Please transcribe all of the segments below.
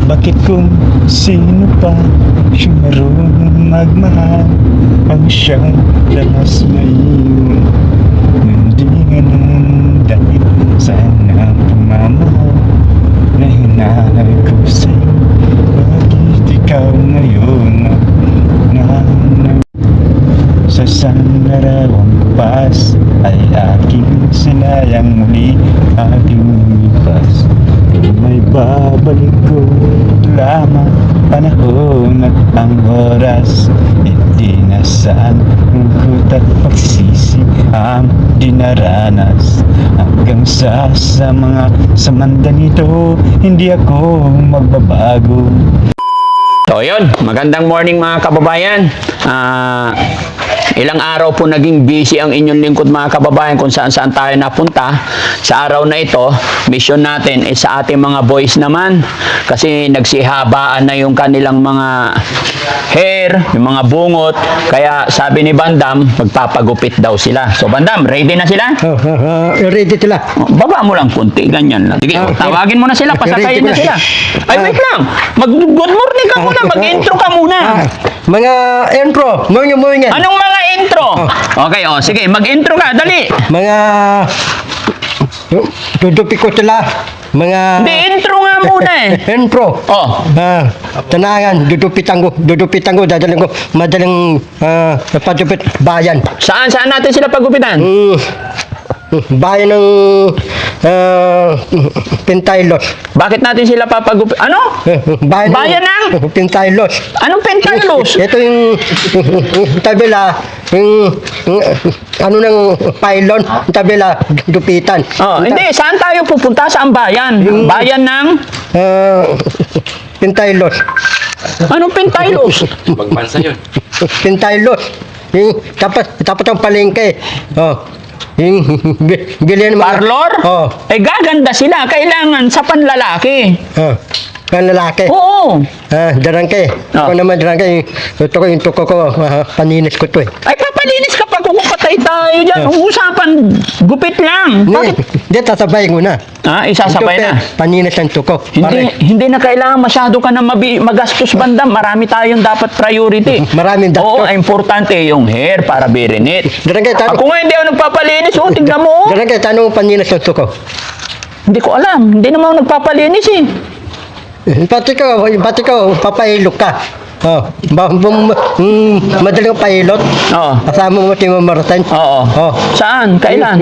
Bakit kung sino pa siyang marunong magmahal ang siyang lakas ngayon? Hindi nga nang dahil sana pamamahal na hinahal ko sa'yo. Bakit ikaw ngayon nahanap sa sanarawang pas ay aking sinayang muli aking lipas? May babalik ko lamang panahon at ang oras. Hindi na saan lungkot at pagsisisi ang dinaranas. Hanggang sa mga samandang ito, hindi ako magbabago. So yun, magandang morning mga kababayan. Ilang araw po naging busy ang inyong lingkod mga kababayan kung saan saan tayo napunta. Sa araw na ito, mission natin ay sa ating mga boys naman. Kasi nagsihabaan na yung kanilang mga hair, yung mga bungot. Kaya sabi ni Bandam, magpapagupit daw sila. So Bandam, ready na sila? Ready sila. Baba mo lang kunti, ganyan lang. Sige, tawagin mo na sila, pasakayin na sila. Ay, wait lang. Good morning ka muna, mag-intro ka muna. Mga intro, mga Anong mga intro? Okay, sige, mag-intro ka, dali. mga tutupi ko sila. Mga Hindi, intro nga muna eh. intro. Tanagan, dudupitan ko, dadaling ko, madaling padupit bayan. Saan natin sila pagupitan? Bayan ng Pintaylos. Bakit natin sila papagupit? Ano? Bayan ng? Pintaylos. Anong Pentaylos? Ito yung tabela, yung ano ng pylon, tabela, dupitan. Hindi, saan tayo pupunta? Saan bayan? Bayan ng? Pintaylos. Anong Pentaylos? Magbansa yun. Pintaylos. Yung tapos ang palengke. Yung bilihan mga Parlor? Eh, gaganda sila. Kailangan sa panlalaki. ang lalaki. Oo. Darangke. Ako naman darangke. Ito ko yung tuko ko. Paninis ko to eh. Ay, papalinis ka pa kung patay tayo dyan. Usapan, gupit lang. Bakit? Hindi, tasabay ko na. Isasabay na. Paninis ang tuko. Hindi na kailangan masyado ka na magastos Bandam. Marami tayong dapat priority. Maraming Oo, dapat. importante yung hair para birinit. Darangke, Ako nga hindi ako nagpapalinis. Tignan mo. Darangke, tanong paninis ang tuko. Hindi ko alam. Hindi naman ako nagpapalinis eh. Pati ko, papailok ka. Madaling pailot. Oo. Kasama mo si Mamartan. Oo. Saan? Kailan?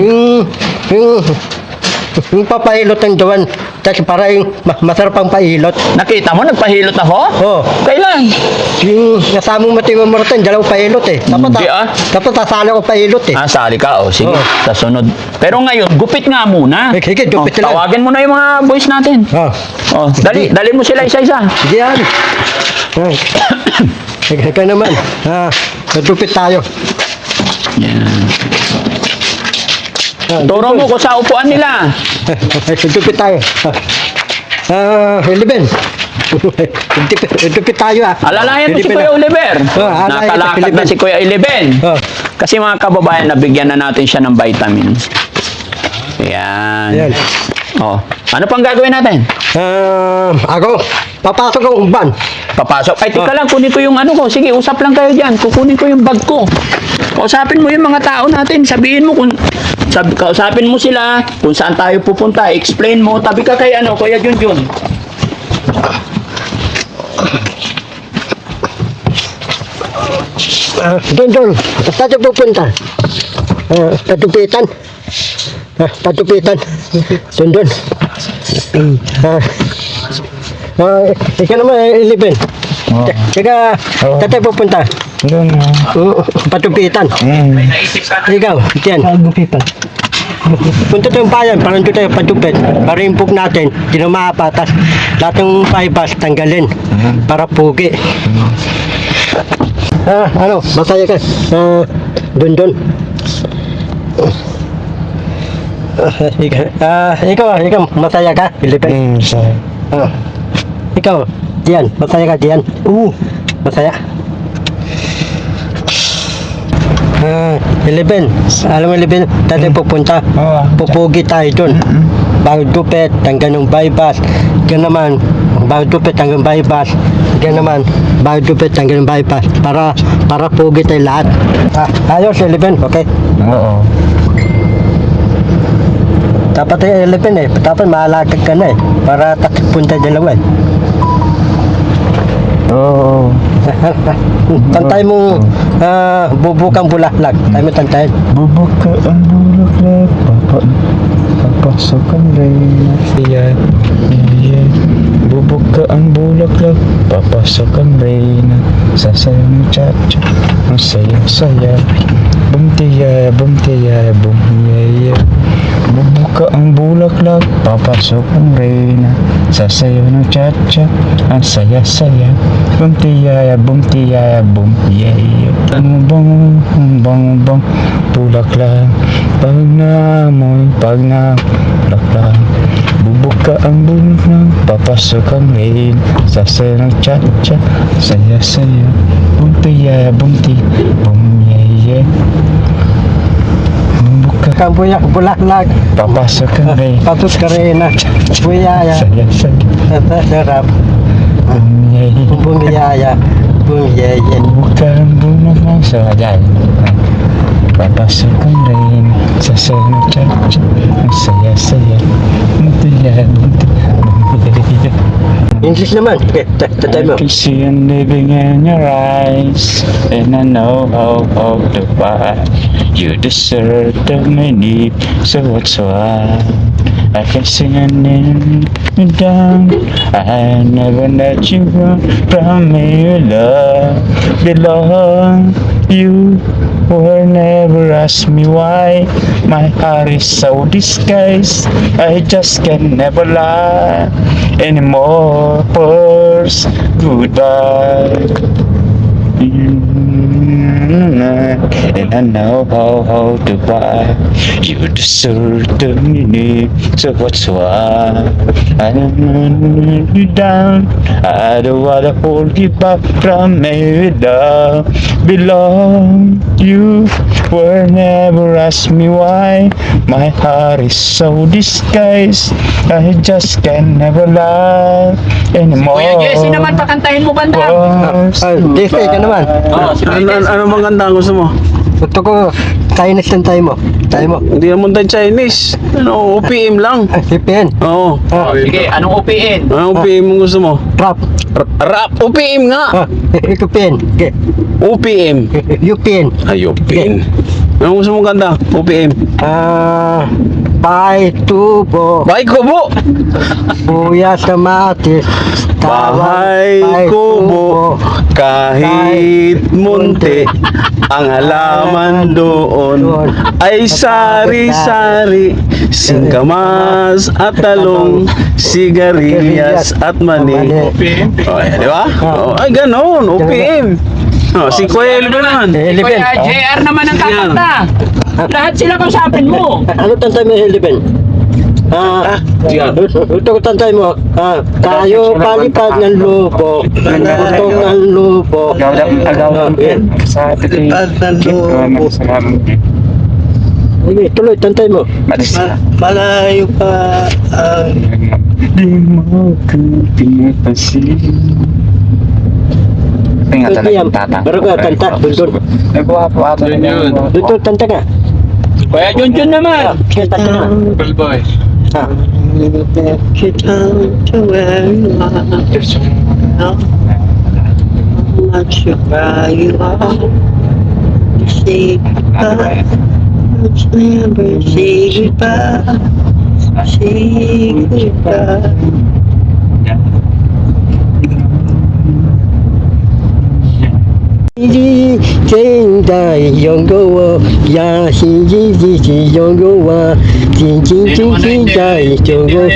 Yung papailot ng doon. Kasi para yung masarap ang pailot. Nakita mo, nagpahilot ako? Oo. Kailan? Yung kasama mo si Mamartan, dalawang pailot eh. Hindi Tapos sasala ko pailot eh. Sali ka. Sige, Oo. sa sunod. Pero ngayon, gupit nga muna. Sige, gupit lang. Tawagin mo na yung mga boys natin. Dali mo sila isa-isa. Sige yan. Ika naman. Dupit tayo. Yan. Turo mo ko sa upuan nila. Dupit tayo. 11. Dupit tayo Alalayan mo si Kuya Oliver. Nakalakad na si Kuya Oliver. Kasi mga kababayan, nabigyan na natin siya ng vitamins. Yan. Ano pang gagawin natin? Ako, papasok ang van. Papasok. Ay, tika lang, kunin ko yung ano ko. Sige, usap lang kayo dyan. Kukunin ko yung bag ko. Kausapin mo yung mga tao natin. Sabihin mo kausapin mo sila kung saan tayo pupunta. Explain mo. Tabi ka kay Kuya Junjun. Doon. Saan tayo pupunta? Patupitan. Patupitan. Doon. Ika naman, 11. Ika, saan tayo pupunta? Doon na. Patupitan. Ikaw, diyan. Pagupitan. Punta tayong bayan, parang doon tayo patupit. Para yung pug natin, di na maapatas. Lahat ng paibas, tanggalin. Para pugi. Masaya ka. Doon. Ikaw, masaya ka? Pilipan. Ikaw, diyan, masaya ka diyan? Masaya. 11. Alam mo 11, tayo pupunta. Pupugi tayo dun. Bago dupet, tanggal ng bypass. Yan naman, bago tupit hanggang bypass. Yan naman, bago tupit hanggang bypass. Para pugi tayo lahat. Ayos, 11, okay? Oo. Dapat tayo 11 eh. Dapat maalakad ka na eh. Para punta dalawa eh. Oo. Tantay mo bubukang bulaklak. Tayo mo tantayin. Bubuka ang bulaklak, papasok ang reyna. Yan, yan. Bubuka ang bulaklak, papasok ang reyna. Sasayaw ng cha-cha, ang saya-saya. Bumtiya, bumtiya, bumtiya. Bubuka ang bulaklak, papasok ang reyna. Sasayaw ng cha-cha, ang saya-saya. Bumtiya, bumtiya, bumtiya. Bang, bang, bang, bulaklak. Pag bulaklak. Bubuka ang bulaklak, papasok ang reyna. Sasayaw ng cha-cha, saya-saya. Bumtiya, bumtiya, bumtiya. Bubuka Kang bulaklak. papasok ang reyna. Patut ka rin na. Buyaya. Saya-saya. Sarap. Bumiyay. Bumiyaya. Bumiyaya. Bubuka ang bulaklak sa wajan. Papasok ang reyna. Sasayaw ng cha-cha, ang saya-saya. Bumtiya, bumtiya, bumtiya. English naman. Okay, tatay mo. I can see you living in your eyes, and I know how to buy. You deserve the money, so what's why? I can see your name down. I never let you run from me. Your love belong. You will never ask me why. My heart is so disguised. I just can never lie anymore. First, goodbye. And I know how to buy. You deserve the meaning, so what's why? I don't want you down. I don't wanna hold you back from me. Love belong. You will never ask me why. My heart is so disguised. I just can never lie anymore. Kuya Jesse naman, pakantahin mo banda. Jesse, ka naman. Ano bang kanta gusto mo? Gusto ko, Chinese lang tayo mo. Tayo mo. Hindi naman tayo Chinese. Ano, OPM lang. CPN. Oo. Sige, anong OPN? Ano OPM mo gusto mo? Rap. Rap, OPM nga. UPN. Okay. OPM. UPN. Ay, OPM. Ano gusto mong kanta? OPM. Pai tubo. Bahay Kubo. Buya sa matis. Bahay Kubo. Kahit munti. Ang halaman doon ay sari-sari, singkamas at talong, sigarilyas at mani. Oh, di ba? Oh, ay, ganon, OPM. Oh, si Kuya Elvin naman. Si Kuya JR naman ang kakanta. Lahat sila kausapin mo. Ano tantay mo, Eleven? Ito ko tantay mo. Tayo palipad ng lupo. Putok ng lupo. Palipad ng lupo. Sige, tuloy, tantay mo. Malayo pa ang di mo ko pinapansin. Baru ka, tanta. Dundun. Nagawa po ato yun. Dundun, tanta ka. Kuya Junjun naman. Sige, tanta na. Boy. Kitang tawag say goodbye. Let's never say goodbye. Say goodbye. Hiện đại dòng gấu ya xin chỉ dòng gấu chính chính đại dòng gấu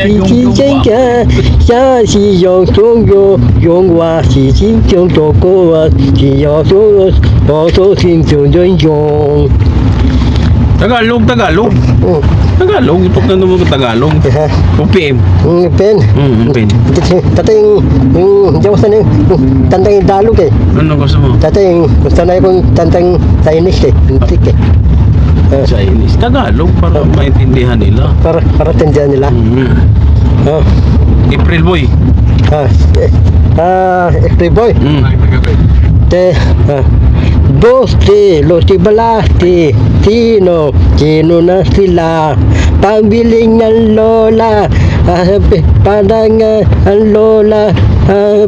chính cả ya si dòng dòng gấu dòng hoa si chính dòng tổ cô chỉ dòng số xin dòng dòng Tagalog. Tagalog, ito ka naman Tagalog. OPM. pen OPM. tatay yung jawasan yung tantang Dalog eh Ano gusto mo? tatay gusto na yung tantang Chinese eh hintik eh Chinese. Tagalog para maintindihan nila. para tindihan nila Mm. oh April Boy. Boy. Te, dos, los balasti, sino na sila, pambiling ng lola, parang ang lola,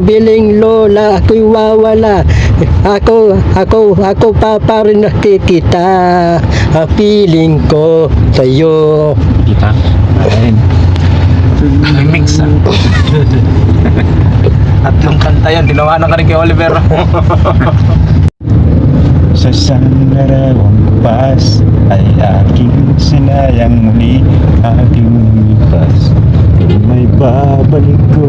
biling lola, ako'y wawala, ako pa rin nakikita, feeling ko sa'yo. Kita. Ayun. Mix ah. At yung kanta yan, tinawanan ka rin kay Oliver. Sa sandarawang pas ay aking sinayang muli aking lipas. May babalik ko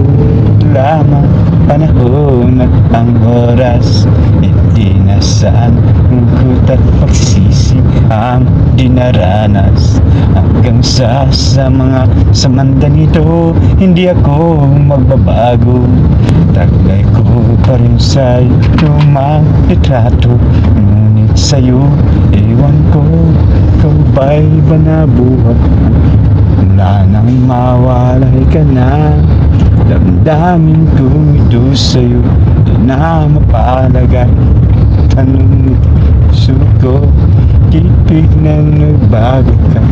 lamang panahon at ang oras. Hindi na saan lungkot at pagsisi ang dinaranas. Hanggang sa mga samandang ito, hindi ako magbabago. Taglay ko pa rin sa'yo lumang litrato. Ngunit sa'yo, ewan ko, ikaw ba'y ba nabuhat? Wala nang mawalay ka na. Damdamin ko ito sa'yo, di na mapalagay. Tanong puso ko, tipig na nagbago ka.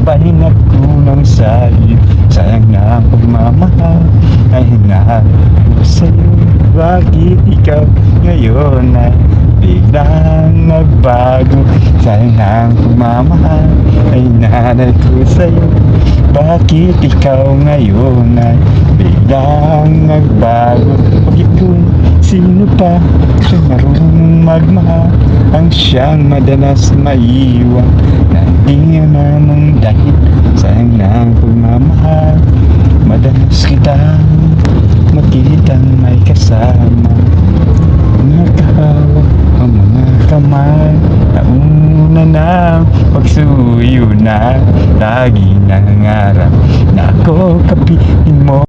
Ba'y nagkulang sa'yo? Sayang na ang pagmamahal ay hinahal ko sa'yo. Bakit ikaw ngayon ay biglang nagbago? Sayang na ang pagmamahal ay hinahal ko sa'yo. Bakit ikaw ngayon ay biglang nagbago? Bakit kung sino pa siya marunong magmahal ang siyang madalas maiwan na hindi nga namang dahil sayang na ang pagmamahal. Madalas kitang makitang may kasama, nakahawak ang mga kamay. Nauna na pagsuyo na lagi nangarap na ako kapitin mo.